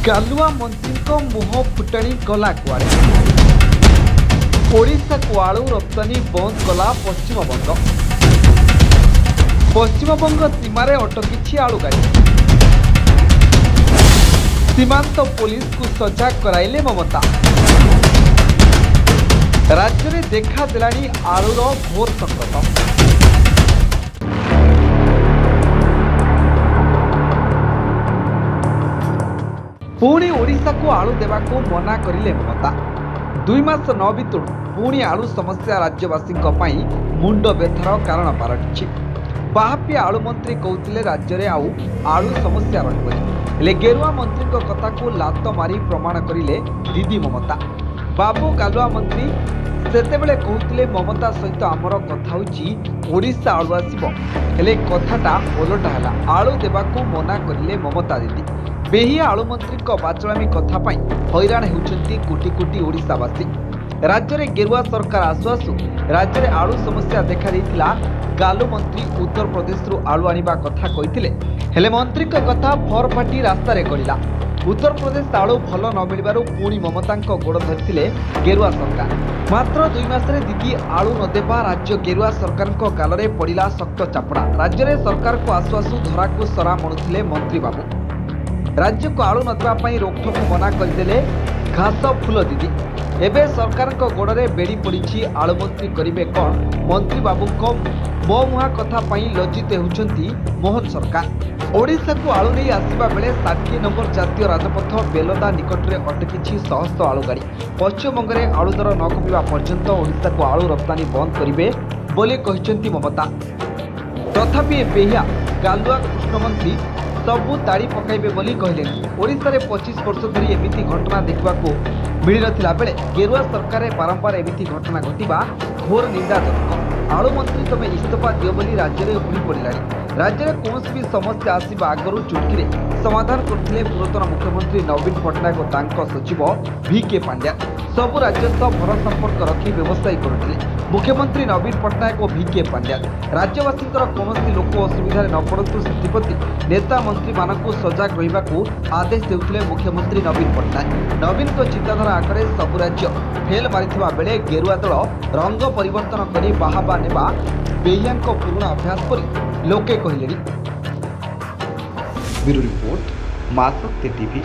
गालुआ मंत्री को मुह फुटाणी गला कुआड़े। ओडिशा को आलू रप्तानी बंद कला पश्चिमबंग। पश्चिमबंग सीमार अटकी आलू गाड़ी। सीमांत पुलिस को सजाग कराइले ममता। राज्य में देखा देलानी आलूर घोर संकट। पुणी ओडिशा को आलू देवा को मना करिले ममता। 2 मास न बीतु पुणी आलू समस्या राज्यवासी मुंड व्यथार कारण पालटिछि। बाहापी आलू मंत्री कहते राज्य में आलू समस्या रही गेरुआ मंत्री कथा को लात मारी प्रमाण करिले दीदी ममता। बाबू गालुआ मंत्री सेतेबेले कहते ममता सहित आमर कथा ओडिशा आलू आसिबो हेले कथाटा ओलटा हैला। आलू देवाकू मना करिले ममता दीदी। बेहिया आलू मंत्री बाचलामी कथा हैरान होउछंती कोटी कोटी ओडिशावासी। राज्य में गेरुआ सरकार आसु आसु राज्य में आलू समस्या देखा देइतिला। गालू मंत्री उत्तर प्रदेश आलू आनिबा कथा कहिथिले हेले मंत्री कथा फर फाटी रास्ता रे गड़िला। उत्तर प्रदेश आलू भल न मिलबारु पुणी ममता गोड़ धरिथिले गेरुआ सरकार। मात्र 2 मास दीदी आलू न देबा राज्य गेरुआ सरकार गालरे पड़िला शक्त चापड़ा। राज्य में सरकार को आसु आसु धरा को सरा मणुथिले मंत्री बाबू। राज्य को आलू नदवा रोकठोक मना करदेले घास फूल दीदी। एबे सरकार गोड़े बेड़ी पड़ी आलू मंत्री करिवे कौन? मंत्री बाबू को मो मुहा कथा लज्जित होउछंती मोहन सरकार। ओडिशा को आलू नहीं आसवा बेले 60 नंबर जातीय राजपथ बेलदा निकट में अटकी शह आलू गाड़ी। पश्चिमबंग में आलू दर न कमिबा पर्यंत ओडिशा को आलू रप्तानी बंद करिवे बोली कहिसंती ममता। तथापि बेहिया गालुआ कृष्णमंत्री सबू ताड़ी पकाइबे बोली कहले। ओडिशा रे 25 वर्ष धरी एमिति घटना देखा मिल नथिला बेले गेरुआ सरकार बारंबार एमिति घटना घटिबा घोर निंदाजनक। आलू मंत्री तमे इस्तीफा दियो बोली राज्य में उड़ी पड़िलानी। राज्य में कौन भी समस्या आसवा आगु चुटकी समाधान करते पूर्वतन मुख्यमंत्री नवीन पट्टनायक और तांको सचिव VK पांड्या। सबु राज्य सह भर संपर्क रखी व्यवसायी करते मुख्यमंत्री नवीन पट्टनायक और VK पांड्या। राज्यवासी कौन लोक असुविधा न पड़तु से नेता मंत्री मानक सजग रहा आदेश देउथिले मुख्यमंत्री नवीन पट्टनायक। नवीन को चिंताधारा आगे सबु राज्य फेल मारिथिबा बेले गेरुआ दल रंग परिवर्तन कर बाहाबा नेबा बेहिया पुराणा अभ्यास पर लोके कहले। ब्यूरो रिपोर्ट मां शक्ति टीवी।